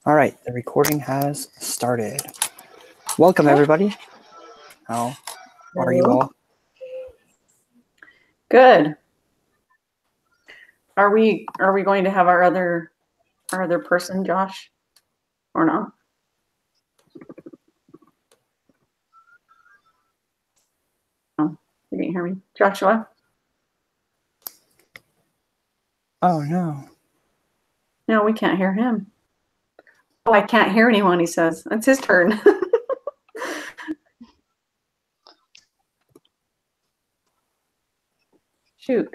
All right, the recording has started. Welcome, everybody. How are you all? Good. Are we going to have our other person, Josh, or not? Oh, you didn't hear me, Joshua? Oh no. No, we can't hear him. Oh, I can't hear anyone, he says. It's his turn. Shoot.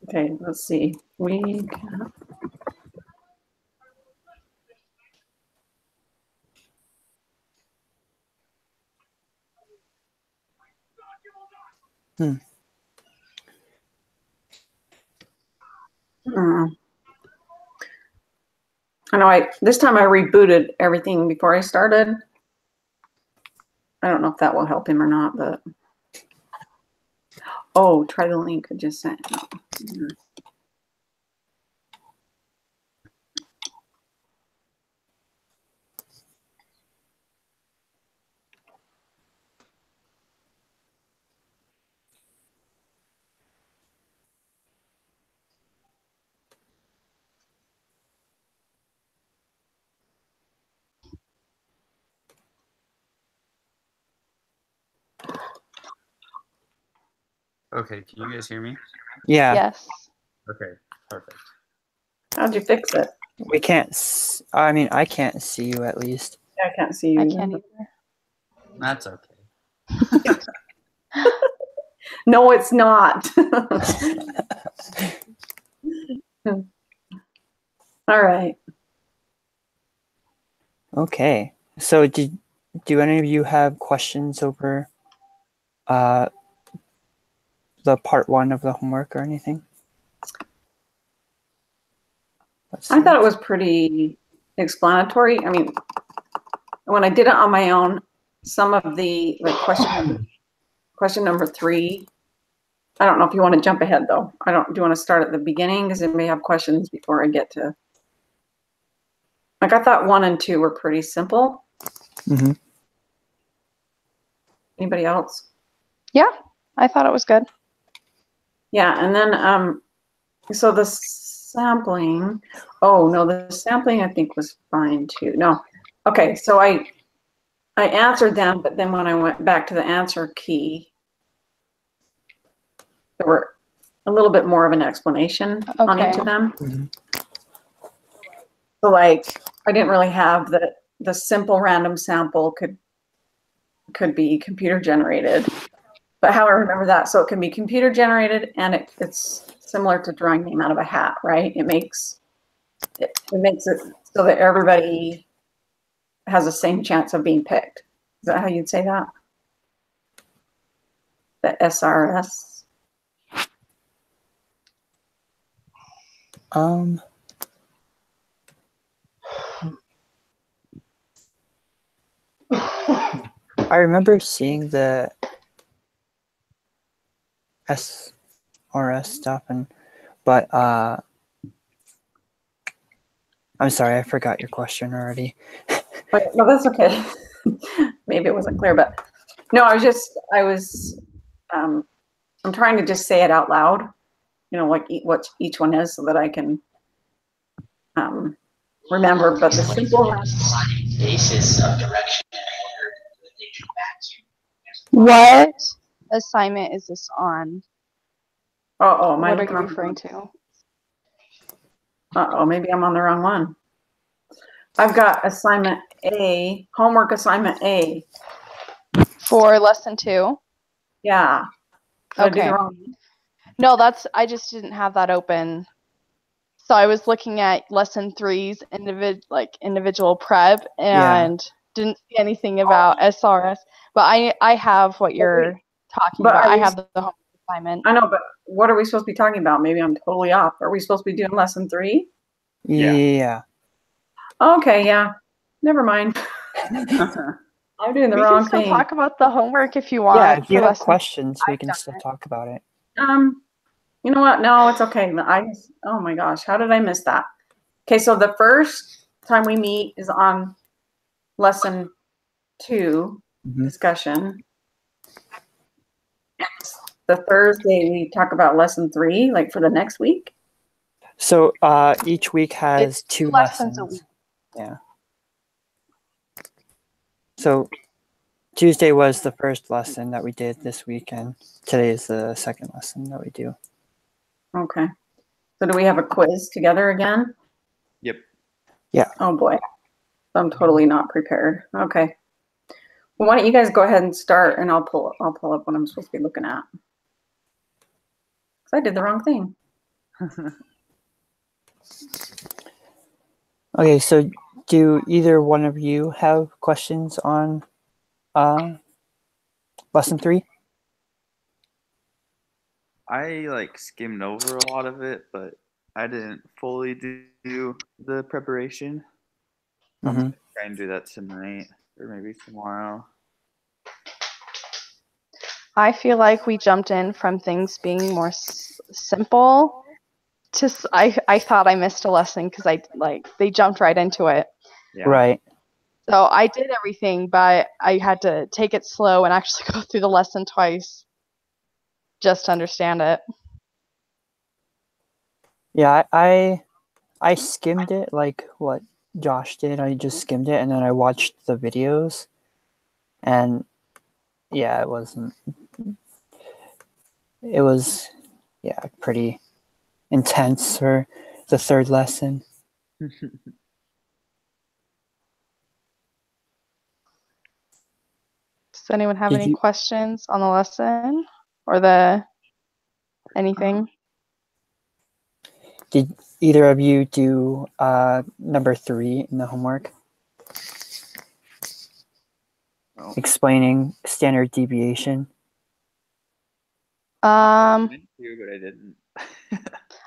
Okay, let's see. We can... I know this time I rebooted everything before I started. I don't know if that will help him or not, but oh, try the link I just sent. Okay, can you guys hear me? Yeah. Yes. Okay, perfect. How'd you fix it? We can't. I mean, I can't see you at least. I can't see you. I can't either. That's okay. No, it's not. All right. Okay. So, do any of you have questions over the part 1 of the homework or anything? I thought it was pretty explanatory. I mean, when I did it on my own, some of the question number 3. I don't know if you want to jump ahead though. Do you want to start at the beginning because it may have questions before I get to. Like I thought 1 and 2 were pretty simple. Mm-hmm. Anybody else? Yeah, I thought it was good. Yeah, and then so the sampling. Oh no, the sampling I think was fine too. No, okay. So I answered them, but then when I went back to the answer key, there were a little bit more of an explanation on each of them. Mm-hmm. So like I didn't really have the simple random sample could be computer generated. But how I remember that, so it can be computer generated and it's similar to drawing name out of a hat, right? It makes it so that everybody has the same chance of being picked. Is that how you'd say that? The SRS? I remember seeing the SRS stuff, but I'm sorry, I forgot your question already. Okay, no, that's okay. Maybe it wasn't clear, but no, I'm trying to just say it out loud, you know, like what each one is so that I can remember, but the simple basis of direction. What assignment is this on? what are you referring to? Maybe I'm on the wrong one. I've got assignment A, homework assignment A. For lesson 2? Yeah. Okay. No, I just didn't have that open. So I was looking at lesson 3's individual prep and didn't see anything about SRS. But I have what you're talking about. I have the homework assignment. I know, but what are we supposed to be talking about? Maybe I'm totally off. Are we supposed to be doing lesson 3? Yeah. Okay, yeah. Never mind. I'm doing the wrong thing. We can still talk about the homework if you want. Yeah, if you have questions, we can still talk about it. You know what? No, it's okay. Oh my gosh, how did I miss that? Okay, so the first time we meet is on lesson 2 discussion. The Thursday we talk about lesson 3, like for the next week. So each week has It's 2 lessons lessons. a week. Yeah. So Tuesday was the first lesson that we did this week, and today is the second lesson that we do. Okay. So do we have a quiz together again? Yep. Yeah. Oh boy. I'm totally not prepared. Okay. Well, why don't you guys go ahead and start, and I'll pull up what I'm supposed to be looking at. Because I did the wrong thing. Okay, so do either one of you have questions on lesson 3? I like skimmed over a lot of it, but I didn't fully do the preparation. I'm gonna try and do that tonight or maybe tomorrow. I feel like we jumped in from things being more simple to I thought I missed a lesson because they jumped right into it. Yeah. Right. So I did everything, but I had to take it slow and actually go through the lesson twice just to understand it. Yeah, I skimmed it like what Josh did. I just skimmed it and then I watched the videos, and yeah, it was pretty intense for the third lesson. Does anyone have Did any you- questions on the lesson or the anything? Did either of you do number 3 in the homework? No. Explaining standard deviation. I meant to, but I didn't.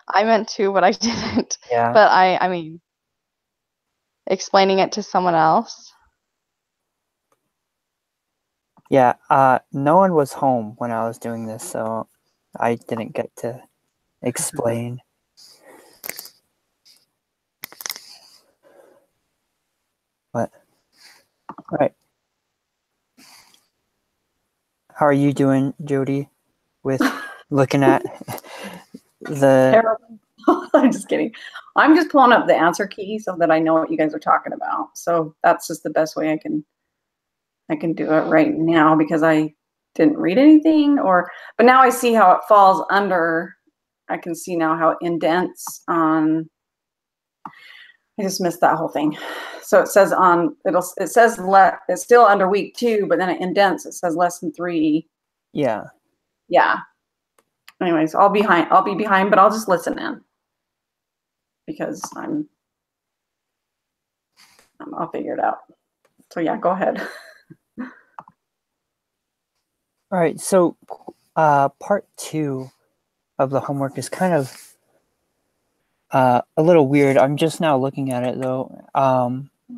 I meant to, but I didn't. Yeah. But I mean, explaining it to someone else. Yeah, no one was home when I was doing this, so I didn't get to explain. But, all right. How are you doing, Jody, with looking at the... Terrible. I'm just kidding. I'm just pulling up the answer key so that I know what you guys are talking about. So that's just the best way I can do it right now, because I didn't read anything, but now I see how it falls under. I can see now how it indents on. I just missed that whole thing. So it says it's still under week 2, but then it indents. It says lesson 3. Yeah. Yeah. Anyways, I'll be behind, but I'll just listen in because I'll figure it out. So yeah, go ahead. All right, so part 2 of the homework is kind of a little weird. I'm just now looking at it, though.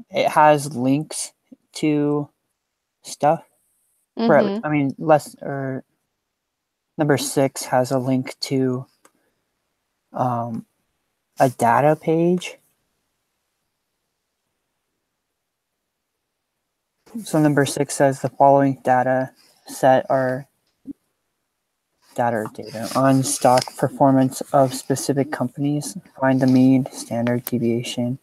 It has links to stuff. Mm-hmm. I mean, number 6 has a link to a data page. So number 6 says the following data set are data on stock performance of specific companies. Find the mean, standard deviation,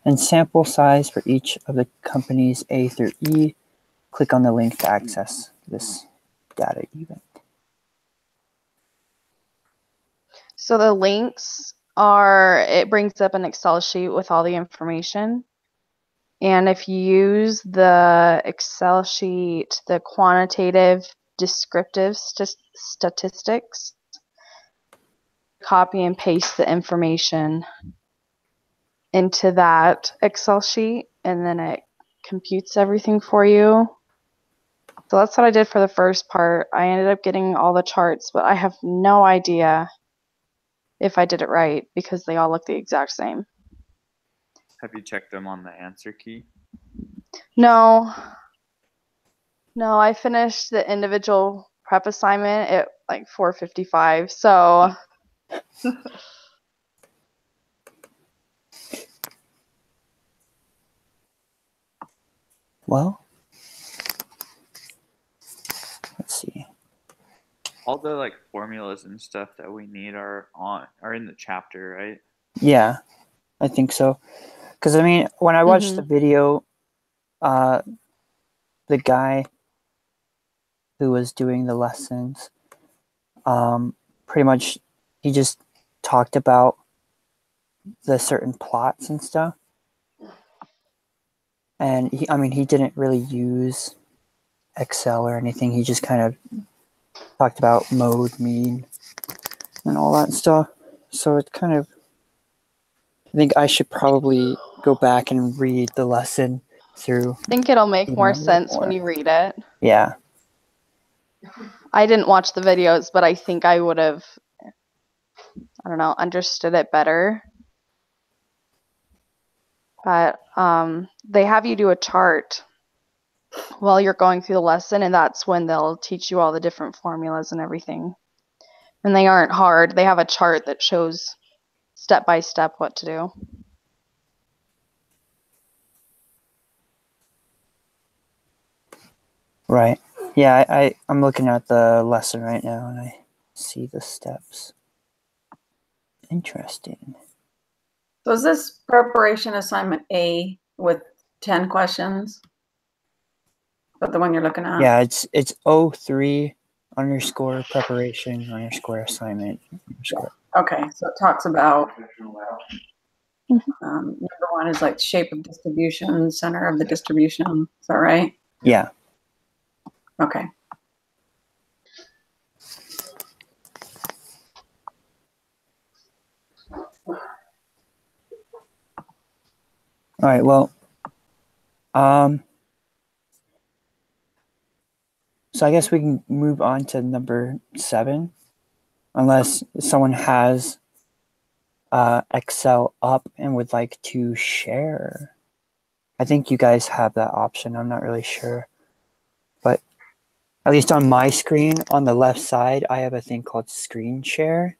and sample size for each of the companies A through E. Click on the link to access this data event. So the links it brings up an Excel sheet with all the information. And if you use the Excel sheet, the quantitative descriptive statistics, copy and paste the information into that Excel sheet, and then it computes everything for you. So that's what I did for the first part. I ended up getting all the charts, but I have no idea if I did it right because they all look the exact same. Have you checked them on the answer key? No, I finished the individual prep assignment at like 4:55. So Well, let's see. All the like formulas and stuff that we need are in the chapter, right? Yeah, I think so. Because I mean, when I watched the video, the guy who was doing the lessons, pretty much he just talked about the certain plots and stuff. And he didn't really use Excel or anything. He just kind of talked about mode, mean, and all that stuff. So it kind of, I think I should probably go back and read the lesson through. I think it'll make even more a little sense when more. you read it. Yeah. I didn't watch the videos, but I think I would have, I don't know, understood it better. But they have you do a chart while you're going through the lesson, and that's when they'll teach you all the different formulas and everything. And they aren't hard. They have a chart that shows step by step what to do. Right. Yeah, I'm looking at the lesson right now and I see the steps. Interesting. So is this preparation assignment A with 10 questions? But the one you're looking at? Yeah, it's 03 _ preparation _ assignment _ Okay, so it talks about number one is like shape of distribution, center of the distribution. Is that right? Yeah. Okay. All right, well, so I guess we can move on to number 7, unless someone has Excel up and would like to share. I think you guys have that option. I'm not really sure. But at least on my screen, on the left side, I have a thing called screen share.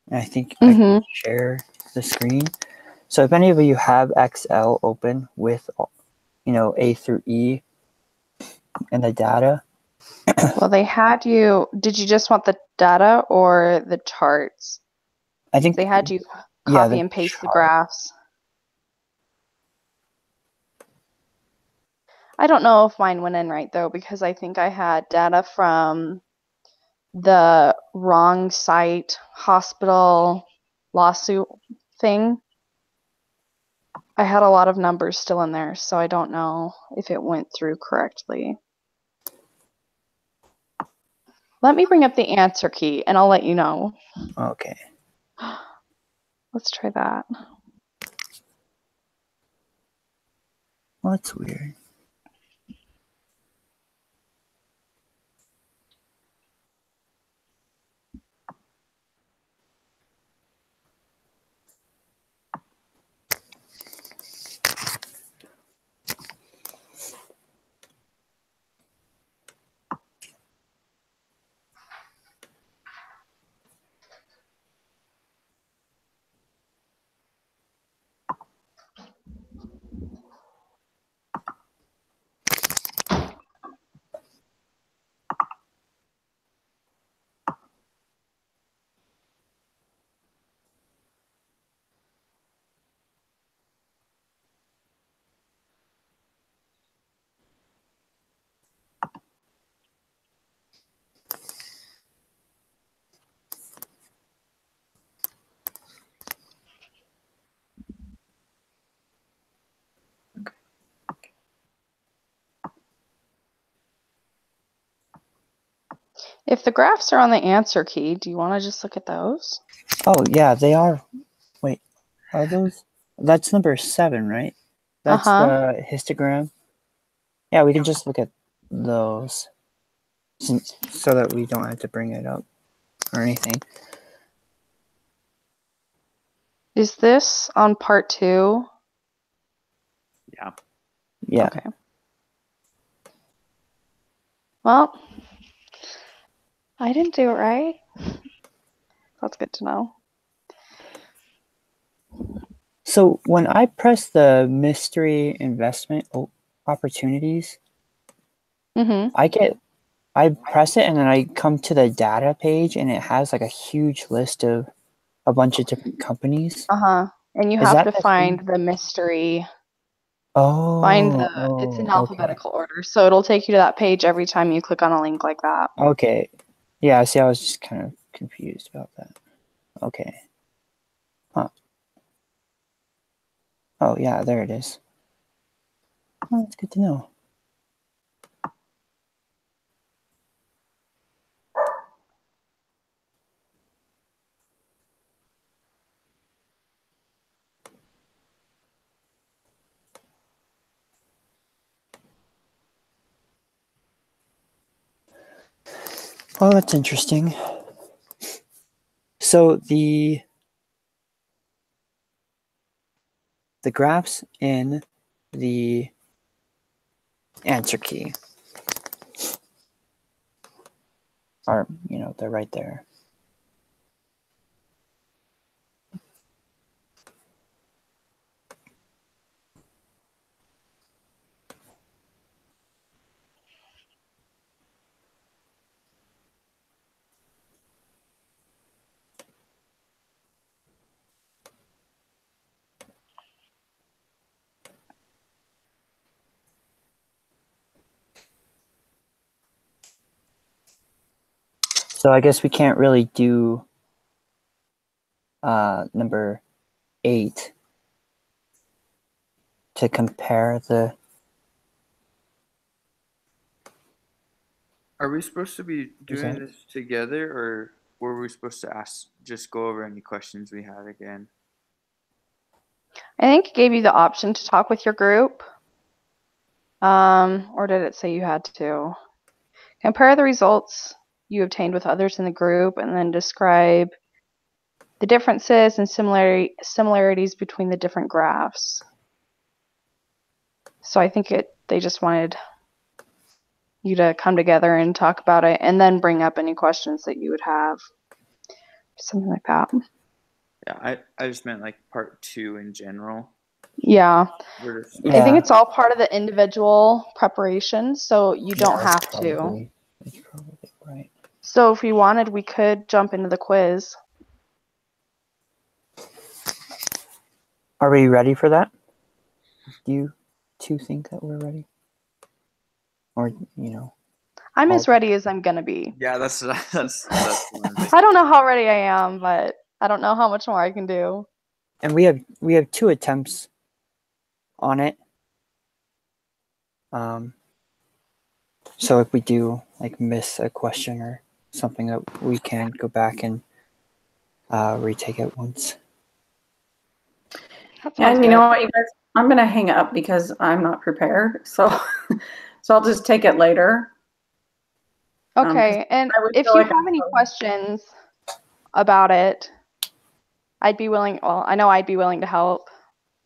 And I think I can share the screen. So if any of you have Excel open with, A through E and the data. Well, they had you, did you just want the data or the charts? I think they had you yeah, copy and paste the chart. graphs. I don't know if mine went in right though, because I think I had data from the wrong site hospital lawsuit thing. I had a lot of numbers still in there, so I don't know if it went through correctly. Let me bring up the answer key and I'll let you know. Okay. Let's try that. Well, that's weird. If the graphs are on the answer key, do you want to just look at those? Oh, yeah, they are. Wait, are those? That's number 7, right? That's the histogram. Yeah, we can just look at those so that we don't have to bring it up or anything. Is this on part 2? Yeah. Yeah. Okay. Well, I didn't do it right. That's good to know. So when I press the mystery investment opportunities, Mm-hmm. I press it and then I come to the data page and it has like a huge list of a bunch of different companies. Uh-huh. And you Is have that to the find thing? the mystery. It's in Oh, alphabetical order. So it'll take you to that page every time you click on a link like that. okay. Yeah, see, I was just kind of confused about that. Okay. Huh. Oh, yeah, there it is. Oh, that's good to know. Oh, that's interesting. So the graphs in the answer key are, they're right there. So I guess we can't really do number 8 to compare the. Are we supposed to be doing that- this together, or were we supposed to just go over any questions we had again? I think it gave you the option to talk with your group. Or did it say you had to? Compare the results you obtained with others in the group and then describe the differences and similarities between the different graphs. So I think they just wanted you to come together and talk about it and then bring up any questions that you would have. Something like that. Yeah, I just meant like part 2 in general. Yeah. We're just I think Yeah. it's all part of the individual preparation, so you don't have to. That's probably right. So if we wanted, we could jump into the quiz. Are we ready for that? Do you two think that we're ready? Or, I'm as ready as I'm gonna be. yeah, that's I don't know how ready I am, but I don't know how much more I can do. and we have 2 attempts on it. So if we do like miss a question or something, that we can go back and retake it once. And you know what, you guys, I'm going to hang up because I'm not prepared. So, so I'll just take it later. Okay, and if you have any questions about it, I'd be willing. Well, I know I'd be willing to help.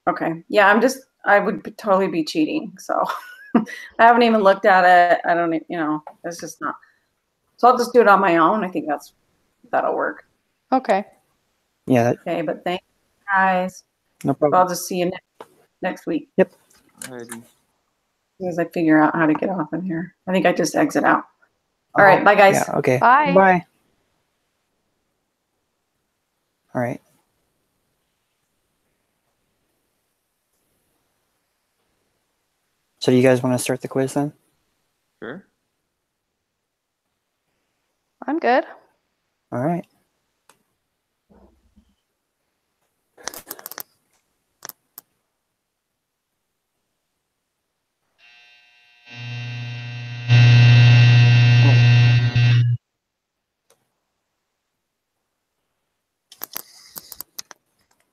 Okay. Yeah, I would totally be cheating. So I haven't even looked at it. I don't, it's just not. So I'll just do it on my own. I think that'll work. Okay. Yeah. Okay, but thank you guys. No So problem. I'll just see you next week. Yep. Alrighty. As soon as I figure out how to get off in here. I think I just exit out. All right. Bye, guys. Yeah. Okay. Bye. Bye. All right. So do you guys want to start the quiz then? Sure. I'm good. All right.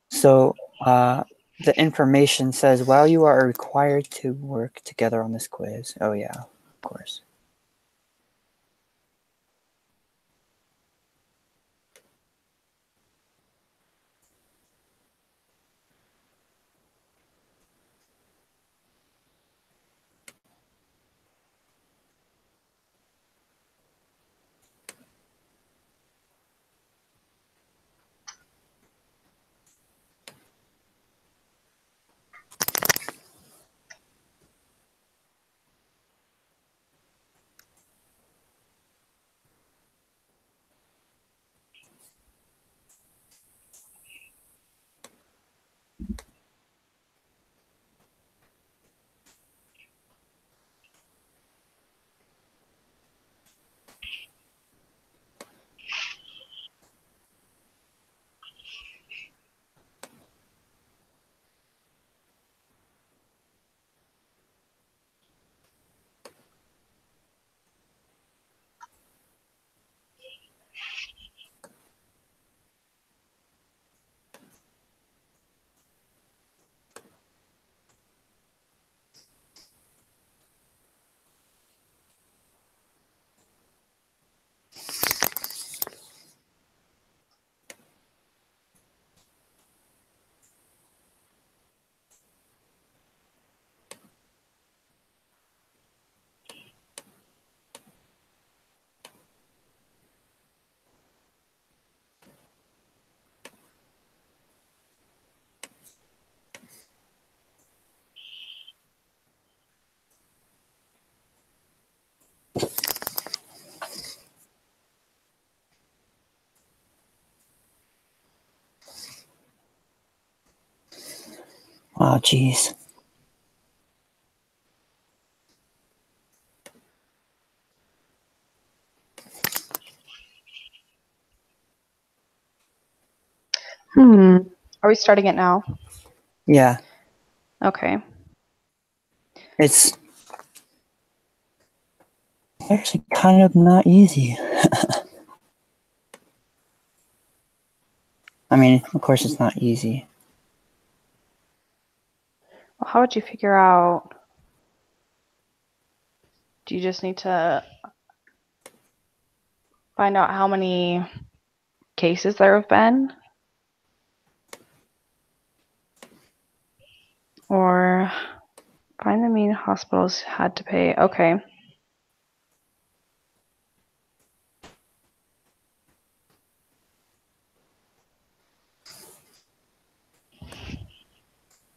So the information says, while you are required to work together on this quiz. Oh yeah, of course. Oh, geez. Are we starting it now? Yeah, Okay. it's actually kind of not easy. I mean, of course, it's not easy. Well, how would you figure out? Do you just need to find out how many cases there have been? Or find the mean hospitals had to pay. Okay.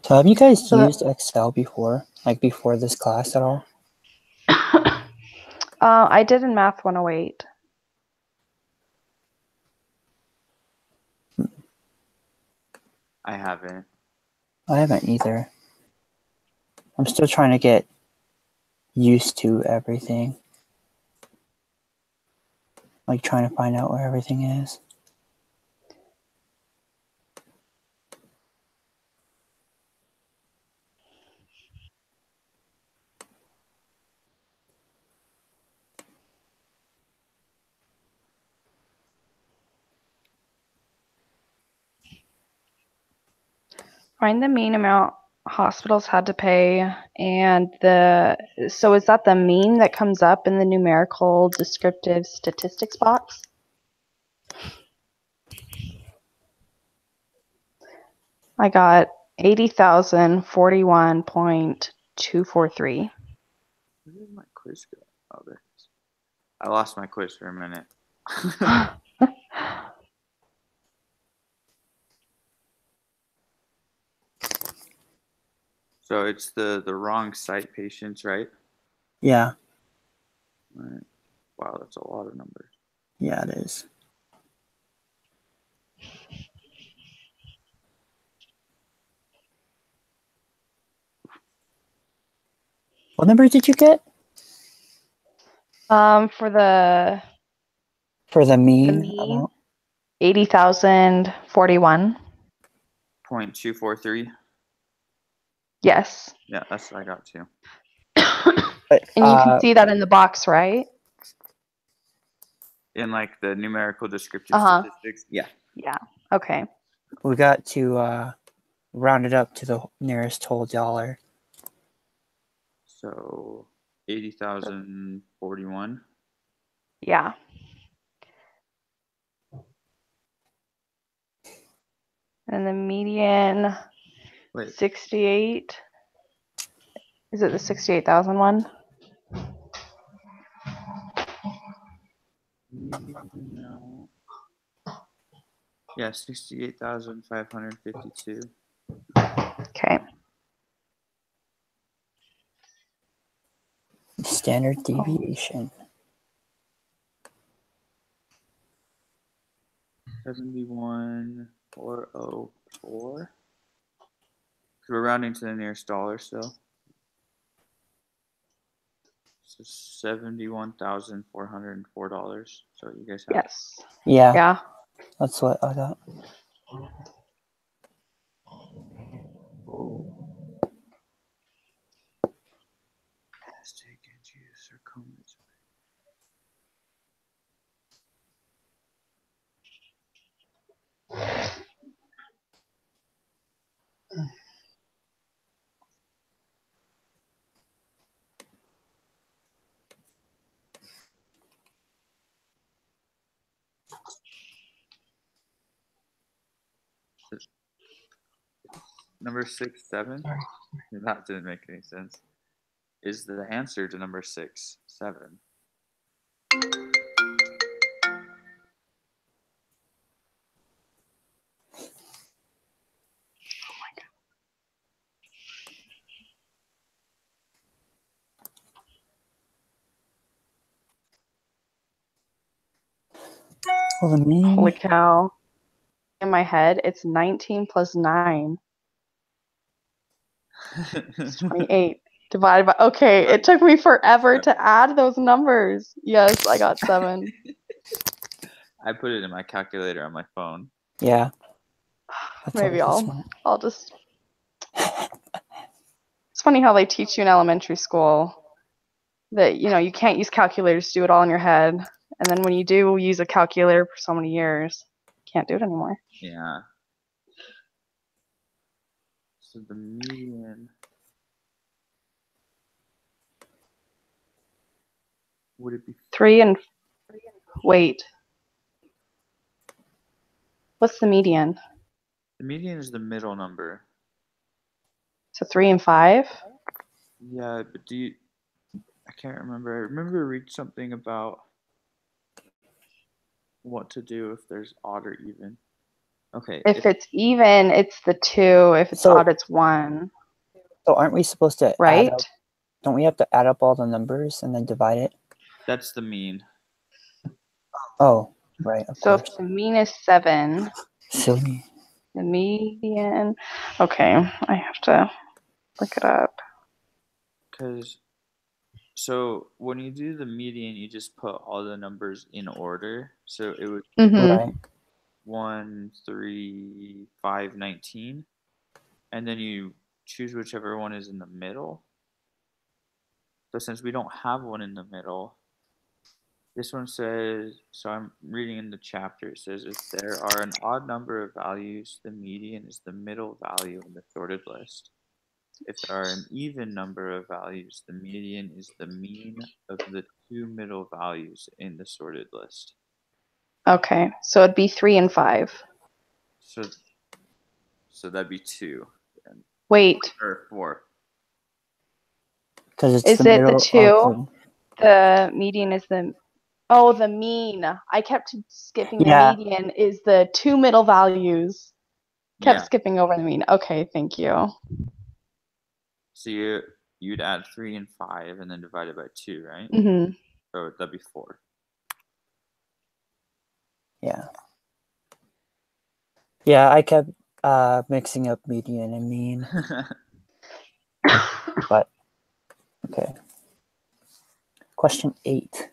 So have you guys So that- used Excel before? Like before this class at all? I did in Math 108. I haven't. I haven't either. I'm still trying to get used to everything. Like trying to find out where everything is. Find the mean amount hospitals had to pay, and so is that the mean that comes up in the numerical descriptive statistics box? I got 80,041.243. Where did my quiz go? Oh, there it is. I lost my quiz for a minute. So it's the wrong site patients, right? Yeah, Right. Wow, that's a lot of numbers. yeah, it is. What number did you get? For the For the mean mean, amount? 80,041. 0.243. Yes. Yeah, that's what I got too. But, And you can see that in the box, right? In like the numerical descriptive Uh-huh. statistics. Yeah. Yeah. Okay. we got to round it up to the nearest whole dollar. So 80,041. Yeah. And the median, Wait. 68. Is it the 68,000 one? No. Yeah, 68,552. Okay. Standard deviation. 71,404. So we're rounding to the nearest dollar still. So $71,404. So you guys have. Yes. Yeah, Yeah. that's what I got. Let's take and use our comments. Number 6, 7. That didn't make any sense. Is the answer to number 6, 7. Well, the mean. Holy cow. In my head, it's 19 plus 9. It's 28 divided by. Okay, it took me forever to add those numbers. Yes, I got 7. I put it in my calculator on my phone. Yeah. That's Maybe always smart. I'll just. It's funny how they teach you in elementary school that you can't use calculators to do it all in your head, and then when you do use a calculator for so many years, you can't do it anymore. Yeah. So the median would it be 3 and wait. What's the median? the median is the middle number. So 3 and 5? Yeah, but I can't remember. I remember read something about what to do if there's odd or even. Okay. If it's even, it's the 2. If it's odd, it's 1. So aren't we supposed to right? add up? Don't we have to add up all the numbers and then divide it? That's the mean. Oh, right. Of So course. if the mean is 7, Silly. the median. Okay, I have to look it up. So when you do the median, you just put all the numbers in order. So it would Right. 1, 3, 5, 19, and then you choose whichever one is in the middle. So since we don't have one in the middle, this one says, so I'm reading in the chapter, it says if there are an odd number of values, the median is the middle value in the sorted list. If there are an even number of values, the median is the mean of the 2 middle values in the sorted list. Okay, so it'd be 3 and 5. So that'd be 2. Wait. Or 4. Because it's is the it middle the 2? of The median is the. Oh, the mean. I kept skipping Yeah. the median is the 2 middle values. Kept Yeah. skipping over the mean. Okay, thank you. So you'd add 3 and 5 and then divide it by 2, right? Mm-hmm. So that'd be 4. Yeah. Yeah, I kept mixing up median and mean. But, okay. Question 8.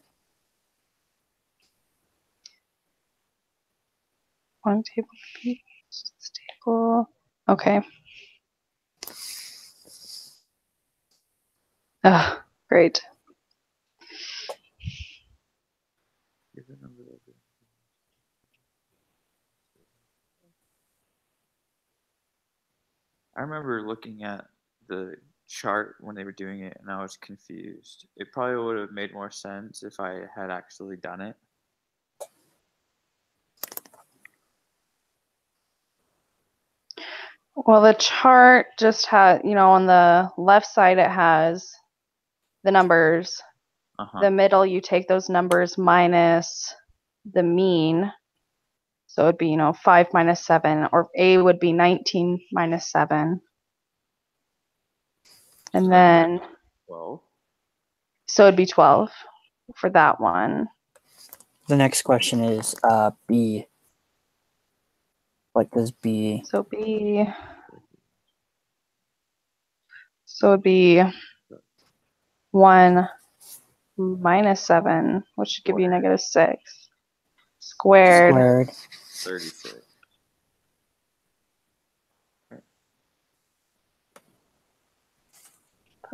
One table table. Okay. Great. I remember looking at the chart when they were doing it and I was confused. It probably would have made more sense if I had actually done it. Well, the chart just has, on the left side it has the numbers. The middle, you take those numbers minus the mean. So it'd be, 5 minus 7, or A would be 19 minus 7. And then, 12. so it'd be 12 for that one. The next question is B. What does B? So it'd be 1 minus 7, which should give you negative 6. Squared. 36. That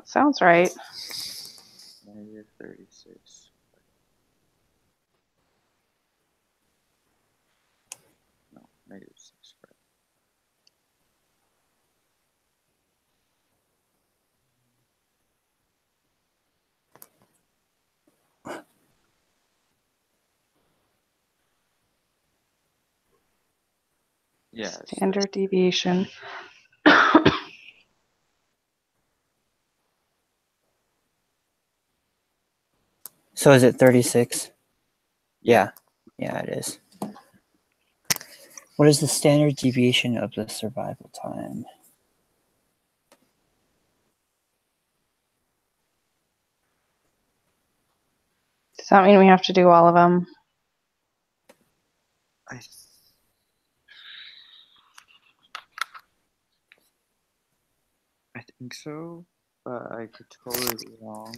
sounds right. Negative 36. No, negative 6. Yeah. Standard deviation. So is it 36? Yeah. Yeah, it is. What is the standard deviation of the survival time? Does that mean we have to do all of them? think so, but I could totally be wrong.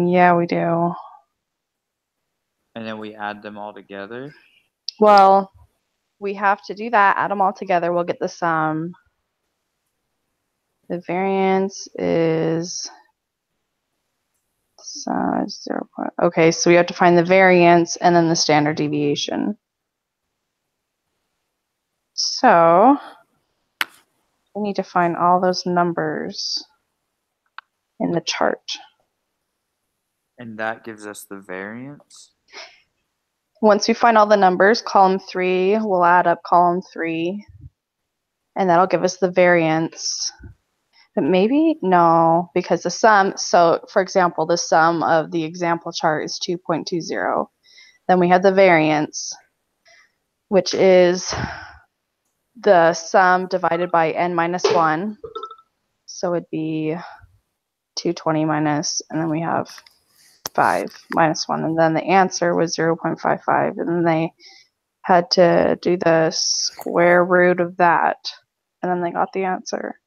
Yeah, we do. And then we add them all together. Well, we have to do that, add them all together, we'll get the sum. The variance is size 0. Okay, so we have to find the variance and then the standard deviation. So we need to find all those numbers in the chart. And that gives us the variance. Once we find all the numbers, column 3, we'll add up column 3, and that'll give us the variance. But maybe, no, because the sum, so for example, the sum of the example chart is 2.20. Then we have the variance, which is the sum divided by n minus 1. So it'd be 220 minus, and then we have 5 minus 1. And then the answer was 0.55. And then they had to do the square root of that. And then they got the answer.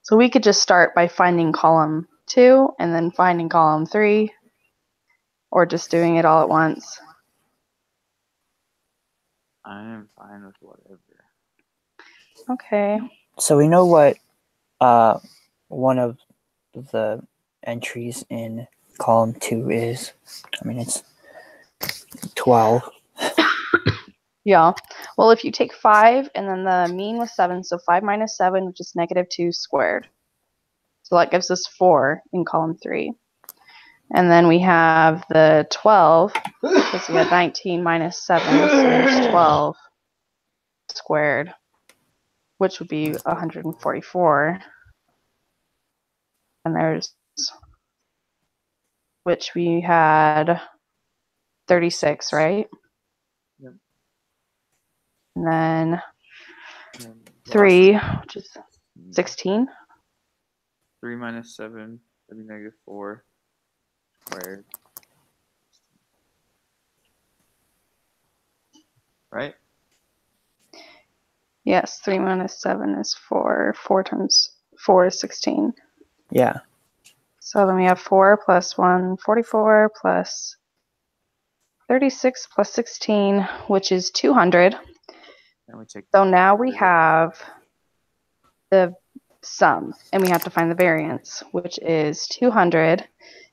So we could just start by finding column 2 and then finding column 3, or just doing it all at once. I am fine with whatever. Okay. So we know what one of the entries in column 2 is. I mean, it's 12. Yeah. Well, if you take 5 and then the mean was 7, so 5 minus 7, which is negative 2 squared. So that gives us 4 in column 3. And then we have the 12, because we had 19 minus 7, so there's 12 squared, which would be 144. And there's, which we had 36, right? Yep. And then And the 3, last which is 16. 3 minus 7 would be negative 4 squared. Right? Yes, 3 minus 7 is 4. 4 times 4 is 16. Yeah. So then we have 4 plus 1, 44 plus 36 plus 16, which is 200. And we take So now we have the sum, and we have to find the variance, which is 200.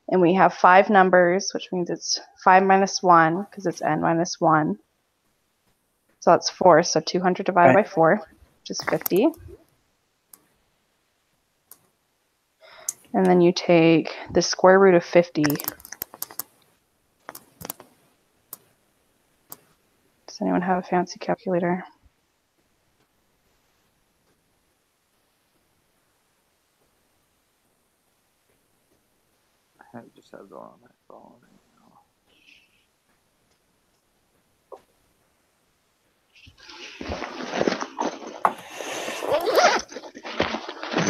And we have 5 numbers, which means it's 5 minus 1, because it's n minus 1. So that's 4. So 200 divided by 4, which is 50. And then you take the square root of 50. Does anyone have a fancy calculator? I just have the one on my phone right now.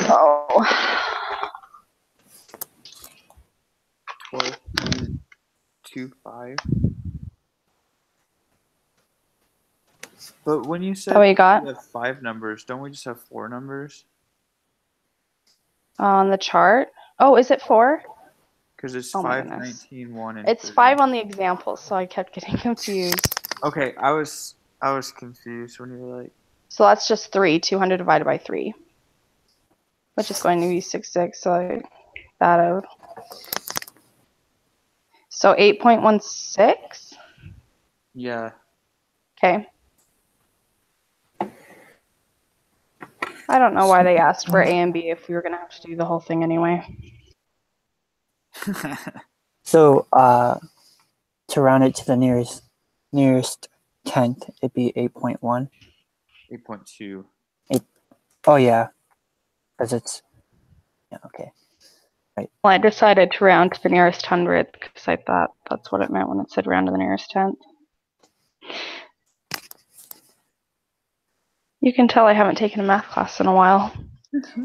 Oh. 12.25. But when you said That what you got? we have 5 numbers, don't we just have 4 numbers? On the chart? Oh, is it 4? Because it's Oh my 5, goodness. 19, 1, and It's 30. 5 on the example, so I kept getting confused. Okay, I was confused when you were like, So that's just 3, 200 divided by 3, which is going to be 66, so I that out. So 8.16? yeah. Okay. I don't know why they asked for A and B if we were going to have to do the whole thing anyway. So to round it to the nearest tenth, it'd be 8.1. 8.2. Oh yeah, because it's okay. Well, I decided to round to the nearest hundredth because I thought that's what it meant when it said round to the nearest tenth. You can tell I haven't taken a math class in a while.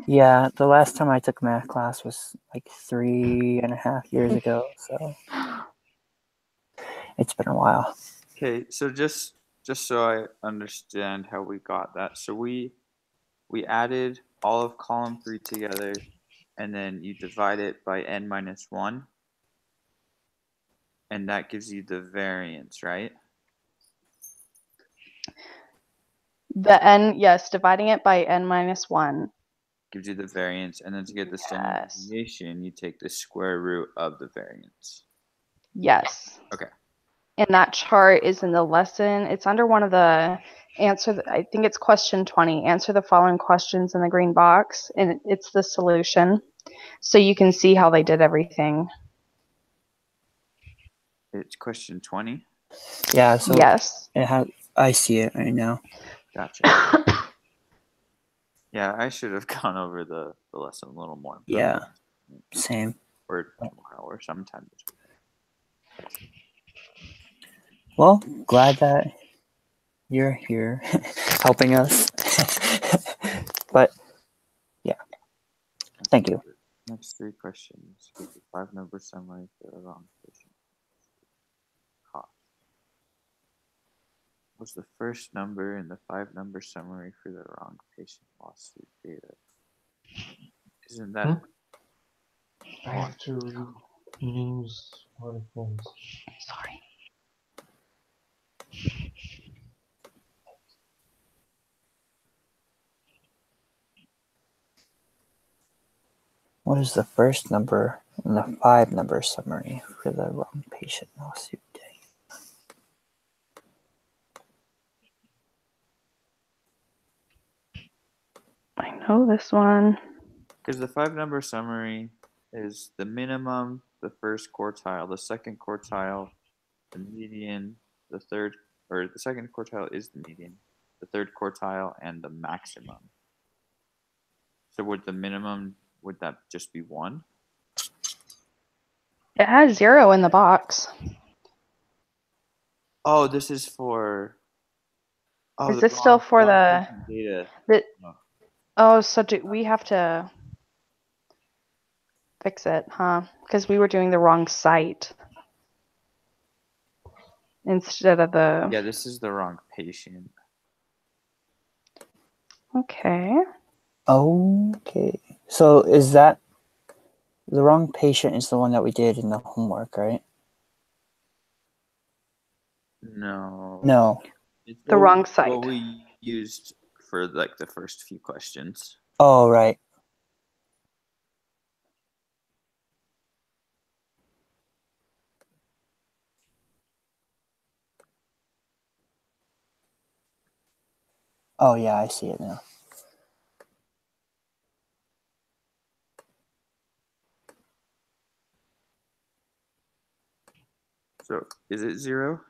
Yeah, the last time I took math class was like 3.5 years ago, so it's been a while. Okay, so just just so I understand how we got that. So we added all of column 3 together, and then you divide it by n minus 1, and that gives you the variance, right? The n, yes, dividing it by n minus 1. Gives you the variance, and then to get the standard Yes. deviation, you take the square root of the variance. Yes. Okay. And that chart is in the lesson. It's under one of the I think it's question 20. Answer the following questions in the green box, and it's the solution. So you can see how they did everything. It's question 20. Yeah, so Yes. I see it right now. Gotcha. Yeah, I should have gone over the lesson a little more. Yeah, same. Or tomorrow or sometime this week. Well, glad that you're here helping us. But yeah, thank you. Next 3 questions. Give the 5-number summary for the wrong patient. Cost. What's the first number in the 5-number summary for the wrong patient lawsuit data? Isn't that? I have to use one phone. Sorry. What is the first number in the 5-number summary for the wrong patient lawsuit day? I know this one. Because the 5-number summary is the minimum, the first quartile, the second quartile, the median, the second quartile is the median, the third quartile, and the maximum. So would the minimum, would that just be 1? It has 0 in the box. Oh, this is for. Oh, Is this still for the data? Oh, so do we have to fix it, huh? Because we were doing the wrong site instead of the. Yeah, this is the wrong patient. Okay. Okay. So is that the wrong patient is the one that we did in the homework, right? No. No. It's The wrong site. What we used for like the first few questions. Oh, right. Oh, yeah, I see it now. So is it 0?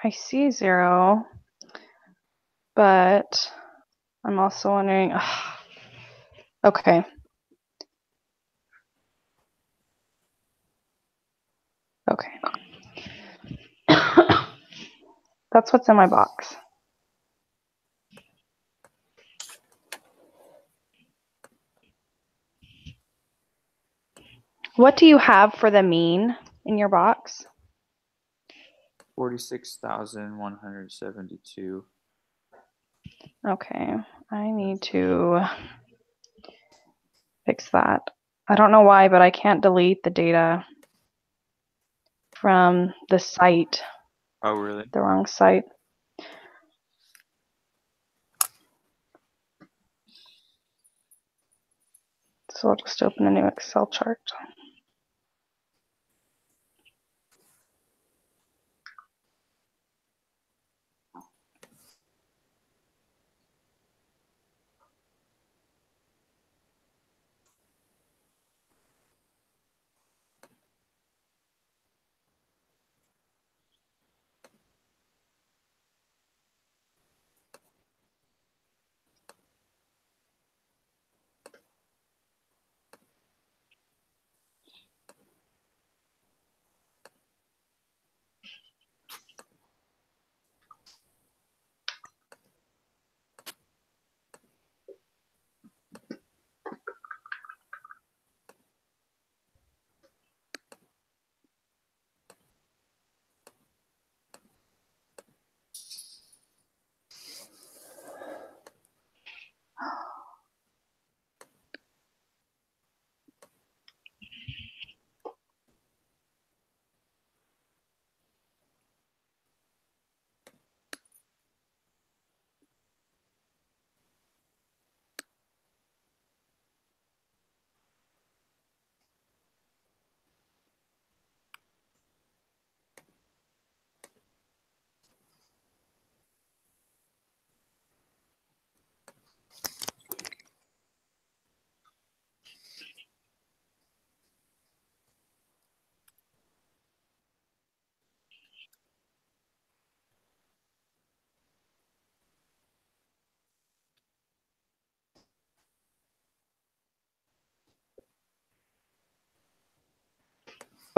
I see 0, but I'm also wondering. Okay. Okay. That's what's in my box. What do you have for the mean in your box? 46,172. Okay, I need to fix that. I don't know why, but I can't delete the data from the site, Oh, really? the wrong site. So I'll just open a new Excel chart.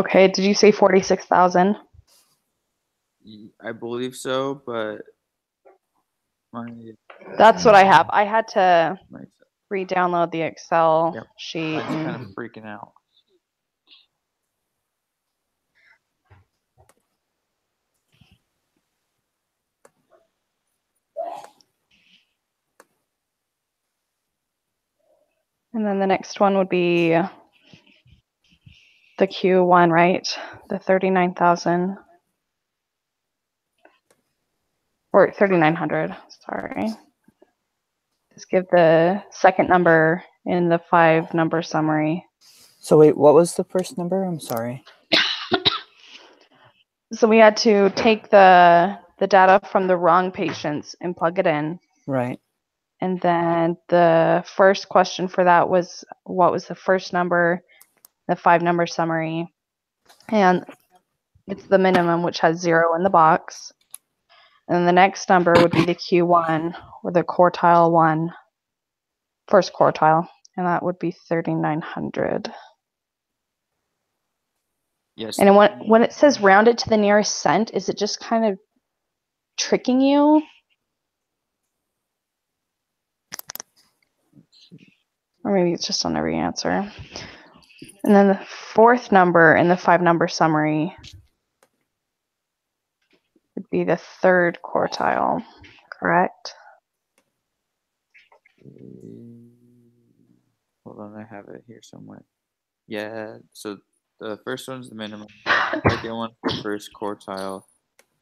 Okay, did you say 46,000? I believe so, but my That's what I have. I had to my re-download the Excel Yep. sheet. mine's And kind of freaking out. then the next one would be the Q1, right? The 39,000 or 3,900. Sorry. Just give the second number in the 5-number summary. So wait, what was the first number? I'm sorry. So we had to take the data from the wrong patients and plug it in. Right. And then the first question for that was, what was the first number, the 5-number summary? And it's the minimum, which has 0 in the box. And the next number would be the Q1 or the quartile 1, first quartile, and that would be 3,900. Yes. And when it says rounded to the nearest cent, is it just kind of tricking you? Or maybe it's just on every answer. And then the fourth number in the 5-number summary would be the third quartile, correct? Hold on, I have it here somewhere. Yeah, so the first one's the minimum. The second one's the first quartile.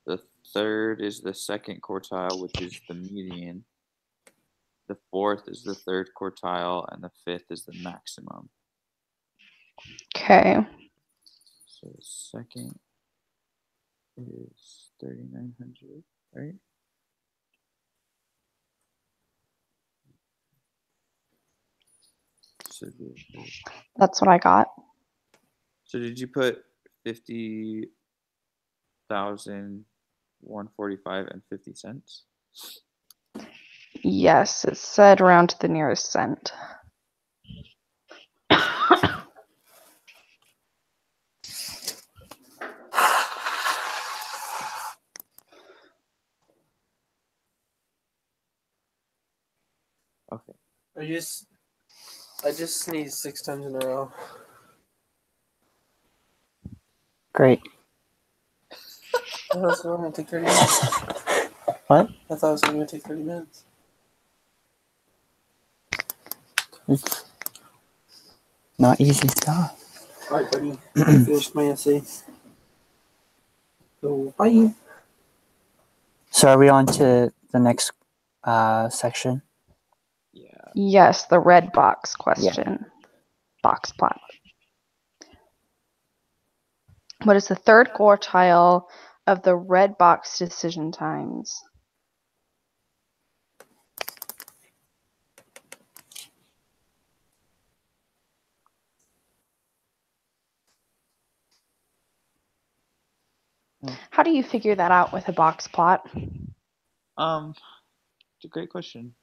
The third is the second quartile, which is the median. The fourth is the third quartile, and the fifth is the maximum. Okay. So the second is 3,900, right? So That's what I got. So did you put 50,145.50? Yes, it said round to the nearest cent. Okay. I just sneezed 6 times in a row. Great. I thought it was going to take 30 minutes. What? I thought it was going to take 30 minutes. It's not easy stuff. Alright, buddy. I finished my essay. So, bye. So are we on to the next section? Yeah. Yes, the red box question. Box plot. What is the third quartile of the red box decision times? How do you figure that out with a box plot? It's a great question.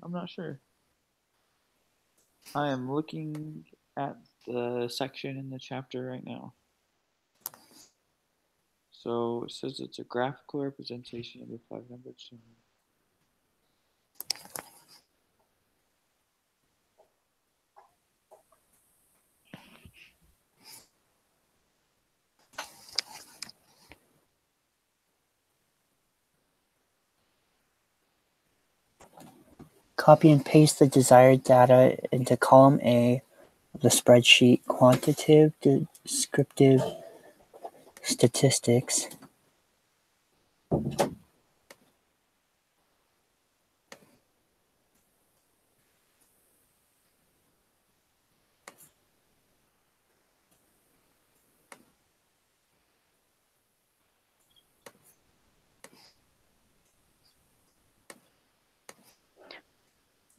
I'm not sure. I am looking at the section in the chapter right now. So it says it's a graphical representation of the 5-numbered summary. Copy and paste the desired data into column A of the spreadsheet. Quantitative, descriptive, statistics.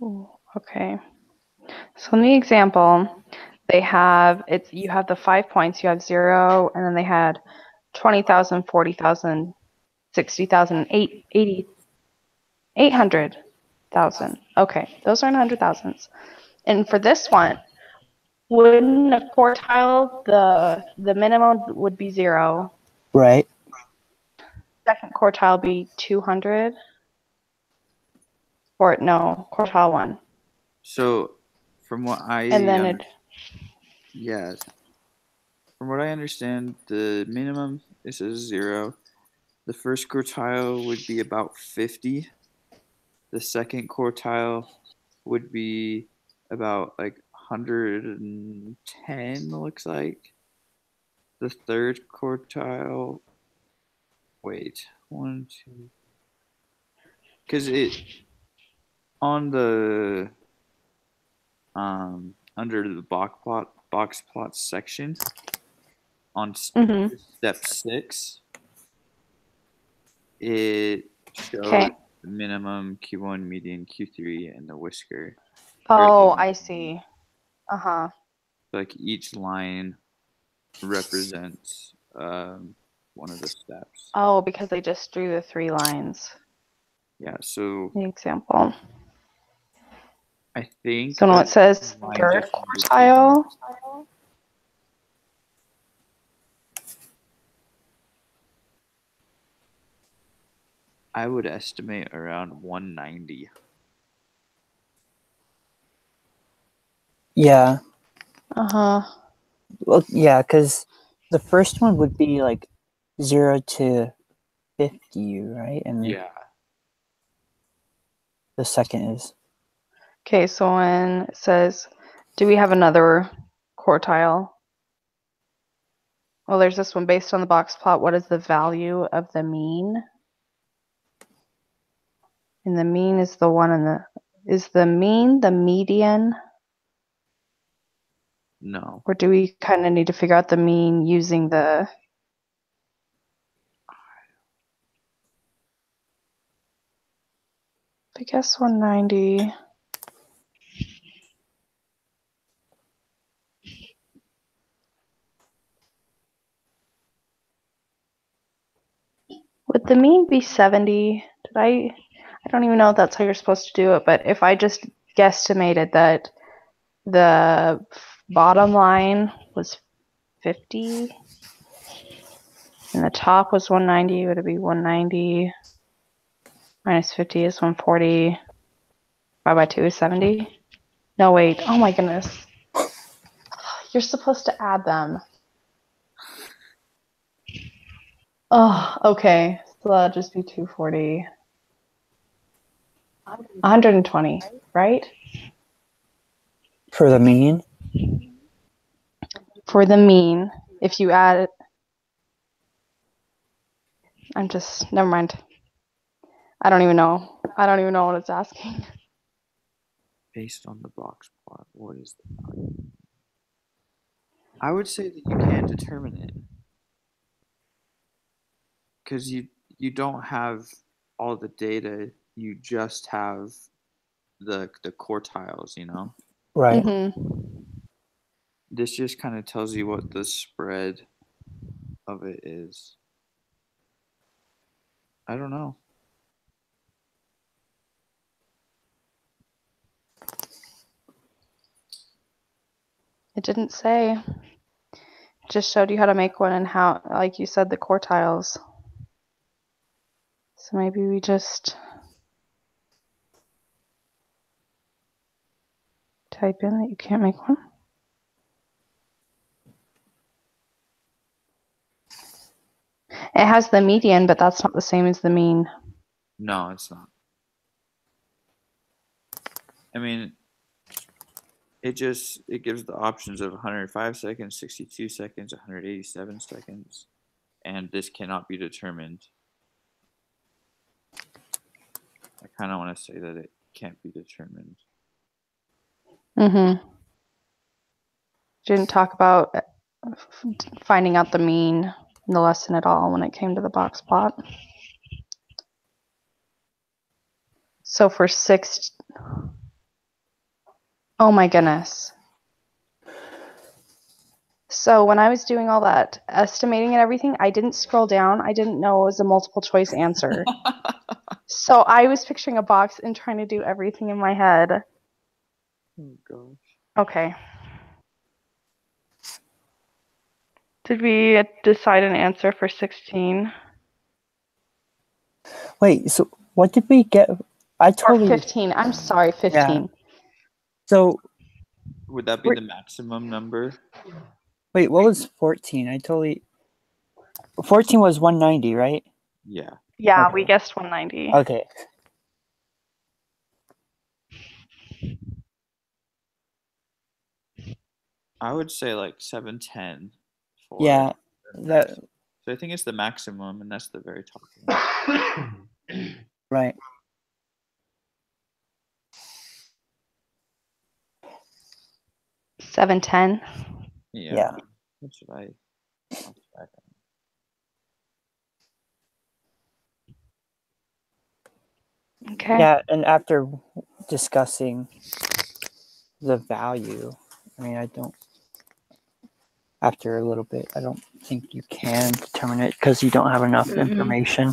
Ooh, okay. So in the example, they have you have the 5 points, you have 0, and then they had 20,000, 40,000, 60,000, 80, 800,000. Okay, those are in hundred thousands. And for this one, wouldn't a quartile, the minimum would be 0. Right. Second quartile be 200. Or no, quartile 1. So, from what I And then it, yeah, from what I understand, the minimum is a 0. The first quartile would be about 50. The second quartile would be about like 110, looks like. The third quartile, wait, 1, 2, because it on the under the box plot section on Mhm. step 6, it shows Okay. the minimum, Q1, median, Q3, and the whisker. Oh, I see. Uh-huh. Like each line represents one of the steps. Oh, because they just drew the 3 lines. Yeah, so The example. I think So now it that says line third just indicates- quartile. I would estimate around 190. Yeah. Uh-huh. Well, yeah, because the first one would be like 0 to 50, right? And Yeah. the second is Okay, so when it says, do we have another quartile? Well, there's this one based on the box plot. What is the value of the mean? And the mean is the one in the, is the mean the median? No. Or do we kind of need to figure out the mean using the, I guess 190. Would the mean be 70? I don't even know if that's how you're supposed to do it, but if I just guesstimated that the bottom line was 50 and the top was 190, would it be 190 minus 50 is 140, 5 by 2 is 70? No, wait. Oh my goodness. You're supposed to add them. Oh, okay. So that'll just be 240. 120, right? for the mean. For the mean, if you add it, I'm just, never mind. I don't even know. I don't even know what it's asking. Based on the box plot, what is the value? I would say that you can determine it. Because you don't have all the data, you just have the quartiles, you know? Right. Mm-hmm. This just kind of tells you what the spread of it is. I don't know. It didn't say. It just showed you how to make one and how, like you said, the quartiles. So maybe we just type in that you can't make one. It has the median, but that's not the same as the mean. No, it's not. I mean, it gives the options of 105 seconds, 62 seconds, 187 seconds, and this cannot be determined. I kind of want to say that it can't be determined. Mm-hmm. Didn't talk about finding out the mean in the lesson at all when it came to the box plot. So for 6, oh my goodness. So when I was doing all that estimating and everything, I didn't scroll down. I didn't know it was a multiple choice answer. So I was picturing a box and trying to do everything in my head. Oh gosh. Okay. Did we decide an answer for 16? Wait, so what did we get? I Or totally 15. I'm sorry, 15. So Would that be the maximum number? wait, what was 14? 14 was 190, right? Yeah. Yeah, Okay. we guessed 190. Okay. I would say like 710 for Yeah, the that max. So I think it's the maximum, and that's the very top one. right. $710. Yeah. What should I? Okay. Yeah, and after discussing the value, I mean, after a little bit, I don't think you can determine it because you don't have enough information.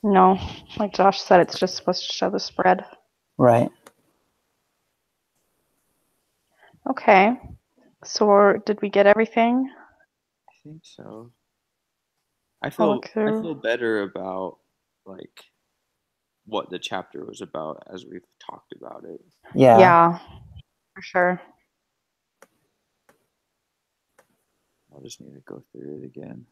No, like Josh said, it's just supposed to show the spread. Right. Okay. So did we get everything? I think so. I I'll look through. feel better about like what the chapter was about as we've talked about it. Yeah. Yeah, for sure. I'll just need to go through it again.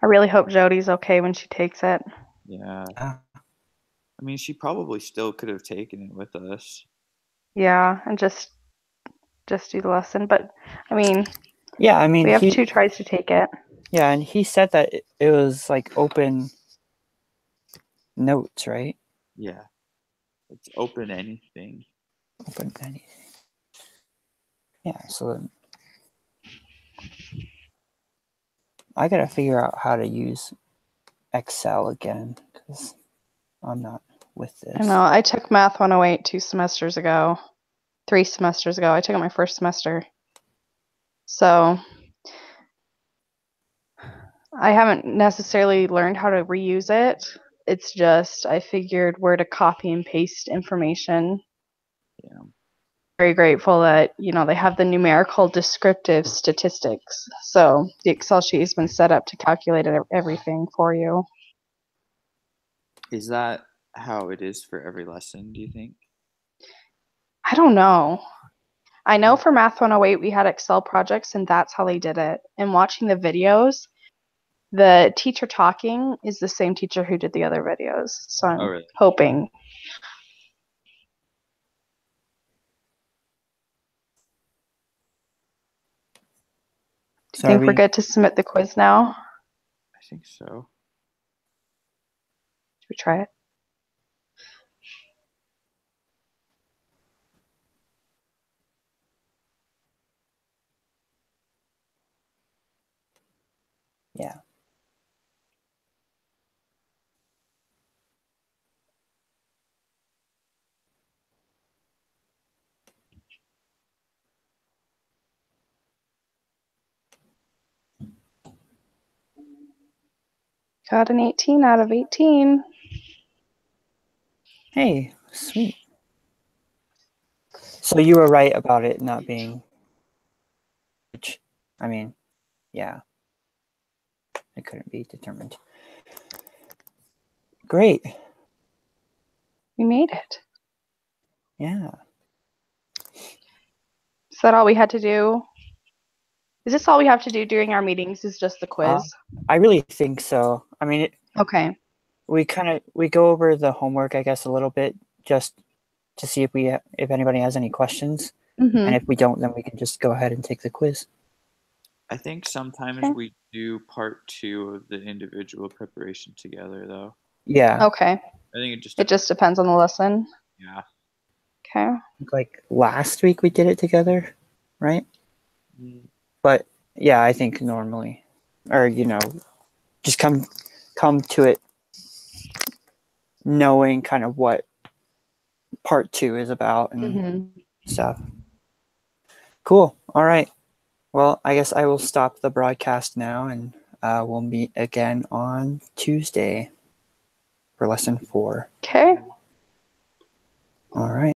I really hope Jody's okay when she takes it. Yeah. Ah. I mean, she probably still could have taken it with us. Yeah, and just do the lesson. But I mean, Yeah, I mean, we have 2 tries to take it. Yeah, and he said that it was like open notes, right? Yeah. It's open anything. Open anything. Yeah, so I gotta figure out how to use Excel again because I'm not with this. I know. I took Math 108 3 semesters ago. I took it my first semester. So I haven't necessarily learned how to reuse it. It's just I figured where to copy and paste information. Yeah. Very grateful that, they have the numerical descriptive statistics. So the Excel sheet has been set up to calculate everything for you. Is that how it is for every lesson, do you think? I don't know. I know for Math 108 we had Excel projects and that's how they did it. And watching the videos, the teacher talking is the same teacher who did the other videos. So I'm really? hoping. Do you think we're good to submit the quiz now? I think so. Should we try it? Yeah. Got an 18 out of 18. Hey, sweet. So you were right about it not being, I mean, yeah, it couldn't be determined. Great. We made it. Yeah. Is that all we had to do? Is this all we have to do during our meetings is just the quiz? I really think so. I mean, Okay. we go over the homework, I guess, a little bit just to see if anybody has any questions. And if we don't, then we can just go ahead and take the quiz. I think sometimes we do part 2 of the individual preparation together, though. Yeah. Okay. I think it just depends on the lesson. Yeah. Okay. Like last week we did it together, right? But yeah, I think normally, or just come to it knowing kind of what part 2 is about and stuff. Cool. All right. Well, I guess I will stop the broadcast now, and we'll meet again on Tuesday for lesson 4. Okay. All right.